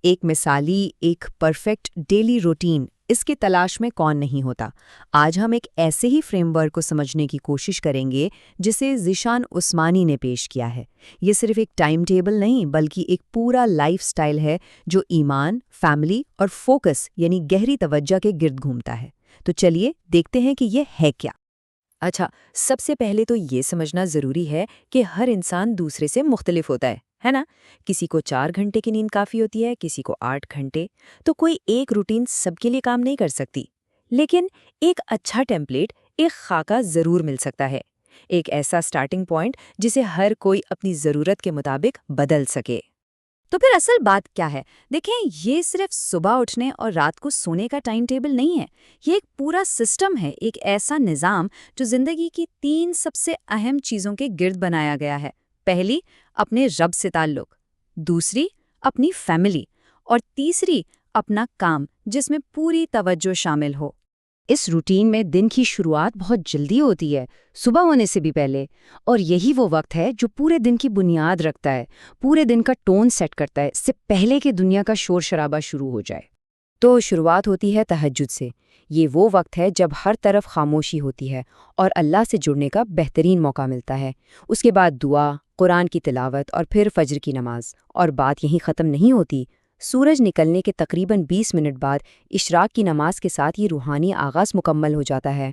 ایک مثالی، ایک پرفیکٹ ڈیلی روٹین، اس کی تلاش میں کون نہیں ہوتا؟ آج ہم ایک ایسے ہی فریم ورک کو سمجھنے کی کوشش کریں گے جسے ذیشان عثمانی نے پیش کیا ہے۔ یہ صرف ایک ٹائم ٹیبل نہیں بلکہ ایک پورا لائف سٹائل ہے جو ایمان، فیملی اور فوکس یعنی گہری توجہ کے گرد گھومتا ہے۔ تو چلیے دیکھتے ہیں کہ یہ ہے کیا۔ اچھا، سب سے پہلے تو یہ سمجھنا ضروری ہے کہ ہر انسان دوسرے سے مختلف ہوتا ہے نا؟ کسی کو 4 گھنٹے کی نیند کافی ہوتی ہے، کسی کو 8 گھنٹے، تو کوئی ایک روٹین سب کے لیے کام نہیں کر سکتی۔ لیکن ایک اچھا ٹیمپلیٹ، ایک خاکہ ضرور مل سکتا ہے، ایک ایسا سٹارٹنگ پوائنٹ جسے ہر کوئی اپنی ضرورت کے مطابق بدل سکے۔ تو پھر اصل بات کیا ہے؟ دیکھیں، یہ صرف صبح اٹھنے اور رات کو سونے کا ٹائم ٹیبل نہیں ہے، یہ ایک پورا سسٹم ہے، ایک ایسا نظام جو زندگی کی 3 سب سے اہم چیزوں کے گرد بنایا گیا ہے۔ پہلی، اپنے رب سے تعلق، دوسری، اپنی فیملی، اور تیسری، اپنا کام جس میں پوری توجہ شامل ہو۔ اس روٹین میں دن کی شروعات بہت جلدی ہوتی ہے، صبح ہونے سے بھی پہلے، اور یہی وہ وقت ہے جو پورے دن کی بنیاد رکھتا ہے، پورے دن کا ٹون سیٹ کرتا ہے، اس سے پہلے کہ دنیا کا شور شرابہ شروع ہو جائے۔ تو شروعات ہوتی ہے تہجد سے۔ یہ وہ وقت ہے جب ہر طرف خاموشی ہوتی ہے اور اللہ سے جڑنے کا بہترین موقع ملتا ہے۔ اس کے بعد دعا، قرآن کی تلاوت اور پھر فجر کی نماز۔ اور بات یہیں ختم نہیں ہوتی۔ سورج نکلنے کے تقریباً 20 منٹ بعد اشراق کی نماز کے ساتھ یہ روحانی آغاز مکمل ہو جاتا ہے۔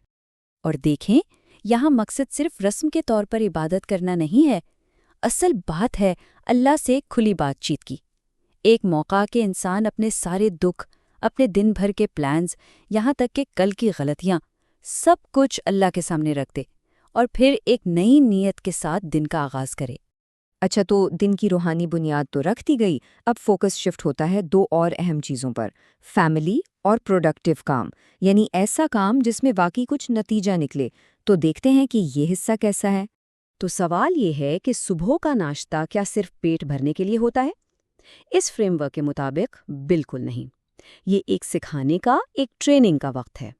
اور دیکھیں، یہاں مقصد صرف رسم کے طور پر عبادت کرنا نہیں ہے، اصل بات ہے اللہ سے کھلی بات چیت کی۔ ایک موقع کہ انسان اپنے سارے دکھ، اپنے دن بھر کے پلانز، یہاں تک کہ کل کی غلطیاں، سب کچھ اللہ کے سامنے رکھ دے اور پھر ایک نئی نیت کے ساتھ دن کا آغاز کرے۔ اچھا، تو دن کی روحانی بنیاد تو رکھ دی گئی، اب فوکس شفٹ ہوتا ہے 2 اور اہم چیزوں پر، فیملی اور پروڈکٹیو کام، یعنی ایسا کام جس میں واقعی کچھ نتیجہ نکلے۔ تو دیکھتے ہیں کہ یہ حصہ کیسا ہے۔ تو سوال یہ ہے کہ صبح کا ناشتہ کیا صرف پیٹ بھرنے کے لیے ہوتا ہے؟ اس فریم ورک کے مطابق بالکل نہیں۔ یہ ایک سکھانے کا، ایک ٹریننگ کا وقت ہے۔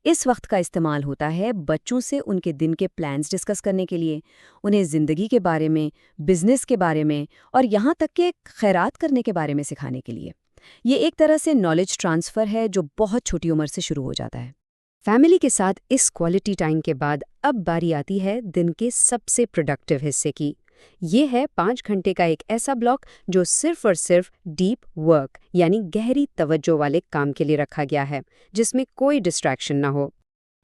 اس وقت کا استعمال ہوتا ہے بچوں سے ان کے دن کے پلانز ڈسکس کرنے کے لیے، انہیں زندگی کے بارے میں، بزنس کے بارے میں اور یہاں تک کہ خیرات کرنے کے بارے میں سکھانے کے لیے۔ یہ ایک طرح سے نالج ٹرانسفر ہے جو بہت چھوٹی عمر سے شروع ہو جاتا ہے۔ فیملی کے ساتھ اس کوالٹی ٹائم کے بعد اب باری آتی ہے دن کے سب سے پروڈکٹیو حصے کی۔ یہ ہے 5 گھنٹے کا ایک ایسا بلاک جو صرف اور صرف ڈیپ ورک یعنی گہری توجہ والے کام کے لیے رکھا گیا ہے، جس میں کوئی ڈسٹریکشن نہ ہو۔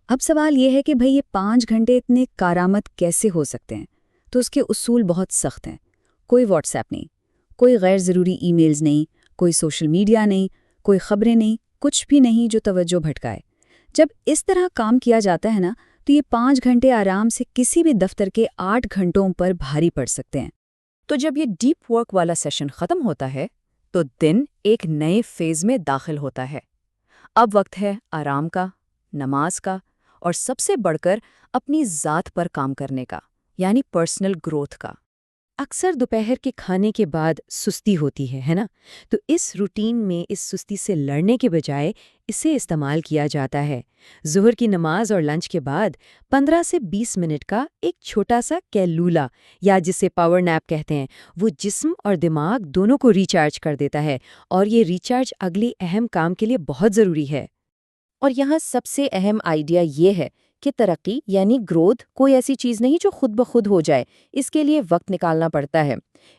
اب سوال یہ ہے کہ بھئی یہ 5 گھنٹے اتنے کارآمد کیسے ہو سکتے ہیں؟ تو اس کے اصول بہت سخت ہیں۔ کوئی واٹس ایپ نہیں، کوئی غیر ضروری ای میلز نہیں، کوئی سوشل میڈیا نہیں، کوئی خبریں نہیں، کچھ بھی نہیں جو توجہ بھٹکائے۔ جب اس طرح کام کیا جاتا ہے نا، تو یہ 5 گھنٹے آرام سے کسی بھی دفتر کے 8 گھنٹوں پر بھاری پڑ سکتے ہیں۔ تو جب یہ ڈیپ ورک والا سیشن ختم ہوتا ہے تو دن ایک نئے فیز میں داخل ہوتا ہے۔ اب وقت ہے آرام کا، نماز کا، اور سب سے بڑھ کر اپنی ذات پر کام کرنے کا، یعنی پرسنل گروتھ کا۔ اکثر دوپہر کے کھانے کے بعد سستی ہوتی ہے نا؟ تو اس روٹین میں اس سستی سے لڑنے کے بجائے اسے استعمال کیا جاتا ہے۔ ظہر کی نماز اور لنچ کے بعد 15 سے 20 منٹ کا ایک چھوٹا سا کیلولا، یا جسے پاور نیپ کہتے ہیں، وہ جسم اور دماغ دونوں کو ریچارج کر دیتا ہے، اور یہ ریچارج اگلی اہم کام کے لیے بہت ضروری ہے۔ اور یہاں سب سے اہم آئیڈیا یہ ہے کہ ترقی یعنی گروتھ کوئی ایسی چیز نہیں جو خود بخود ہو جائے، اس کے لیے وقت نکالنا پڑتا ہے۔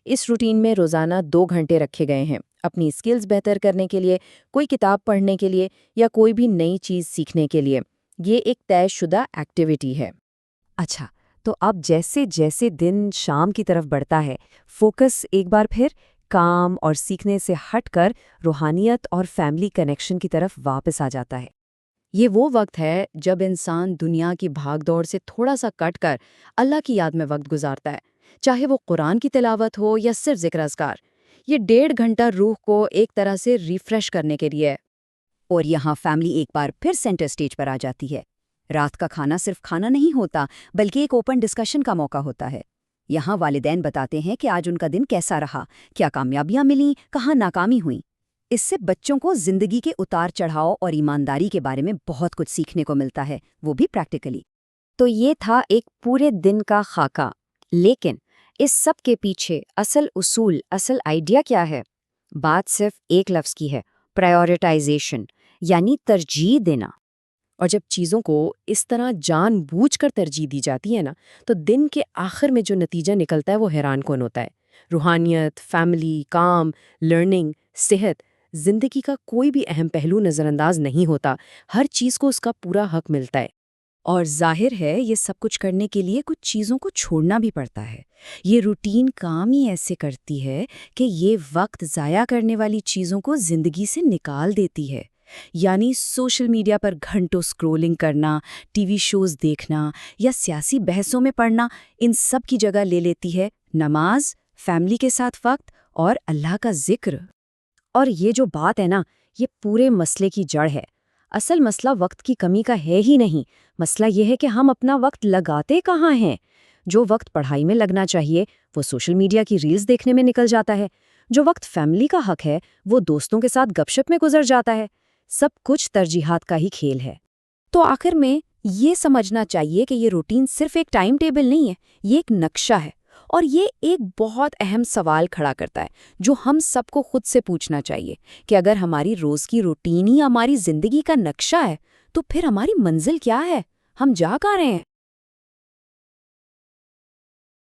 اس روٹین میں روزانہ 2 گھنٹے رکھے گئے ہیں، اپنی سکلز بہتر کرنے کے لیے، کوئی کتاب پڑھنے کے لیے، یا کوئی بھی نئی چیز سیکھنے کے لیے۔ یہ ایک طے شدہ ایکٹیویٹی ہے۔ اچھا، تو اب جیسے جیسے دن شام کی طرف بڑھتا ہے، فوکس ایک بار پھر کام اور سیکھنے سے ہٹ کر روحانیت اور فیملی کنیکشن کی طرف واپس آ جاتا ہے۔ یہ وہ وقت ہے جب انسان دنیا کی بھاگ دوڑ سے تھوڑا سا کٹ کر اللہ کی یاد میں وقت گزارتا ہے، چاہے وہ قرآن کی تلاوت ہو یا صرف ذکر اذکار۔ یہ 1.5 گھنٹہ روح کو ایک طرح سے ریفریش کرنے کے لیے ہے۔ اور یہاں فیملی ایک بار پھر سینٹر سٹیج پر آ جاتی ہے۔ رات کا کھانا صرف کھانا نہیں ہوتا بلکہ ایک اوپن ڈسکشن کا موقع ہوتا ہے۔ یہاں والدین بتاتے ہیں کہ آج ان کا دن کیسا رہا، کیا کامیابیاں ملیں، کہاں ناکامی ہوئی۔ اس سے بچوں کو زندگی کے اتار چڑھاؤ اور ایمانداری کے بارے میں بہت کچھ سیکھنے کو ملتا ہے، وہ بھی پریکٹیکلی۔ تو یہ تھا ایک پورے دن کا خاکہ، لیکن اس سب کے پیچھے اصل اصول، اصل آئیڈیا کیا ہے؟ بات صرف ایک لفظ کی ہے، پرائیورٹائزیشن، یعنی ترجیح دینا۔ اور جب چیزوں کو اس طرح جان بوجھ کر ترجیح دی جاتی ہے نا، تو دن کے آخر میں جو نتیجہ نکلتا ہے وہ حیران کن ہوتا ہے۔ روحانیت، فیملی، کام، لرننگ، صحت، زندگی کا کوئی بھی اہم پہلو نظر انداز نہیں ہوتا، ہر چیز کو اس کا پورا حق ملتا ہے۔ اور ظاہر ہے یہ سب کچھ کرنے کے لیے کچھ چیزوں کو چھوڑنا بھی پڑتا ہے۔ یہ روٹین کام ہی ایسے کرتی ہے کہ یہ وقت ضائع کرنے والی چیزوں کو زندگی سے نکال دیتی ہے۔ یعنی سوشل میڈیا پر گھنٹوں سکرولنگ کرنا، ٹی وی شوز دیکھنا یا سیاسی بحثوں میں پڑھنا، ان سب کی جگہ لے لیتی ہے نماز، فیملی کے ساتھ وقت اور اللہ کا ذکر۔ اور یہ جو بات ہے نا، یہ پورے مسئلے کی جڑ ہے۔ اصل مسئلہ وقت کی کمی کا ہے ہی نہیں، مسئلہ یہ ہے کہ ہم اپنا وقت لگاتے کہاں ہیں۔ جو وقت پڑھائی میں لگنا چاہیے وہ سوشل میڈیا کی ریلز دیکھنے میں نکل جاتا ہے، جو وقت فیملی کا حق ہے وہ دوستوں کے ساتھ گپ شپ میں گزر جاتا ہے۔ سب کچھ ترجیحات کا ہی کھیل ہے۔ تو آخر میں یہ سمجھنا چاہیے کہ یہ روٹین صرف ایک ٹائم ٹیبل نہیں ہے، یہ ایک نقشہ ہے، اور یہ ایک بہت اہم سوال کھڑا کرتا ہے جو ہم سب کو خود سے پوچھنا چاہیے کہ اگر ہماری روز کی روٹین ہی ہماری زندگی کا نقشہ ہے تو پھر ہماری منزل کیا ہے؟ ہم جا کہاں رہے ہیں؟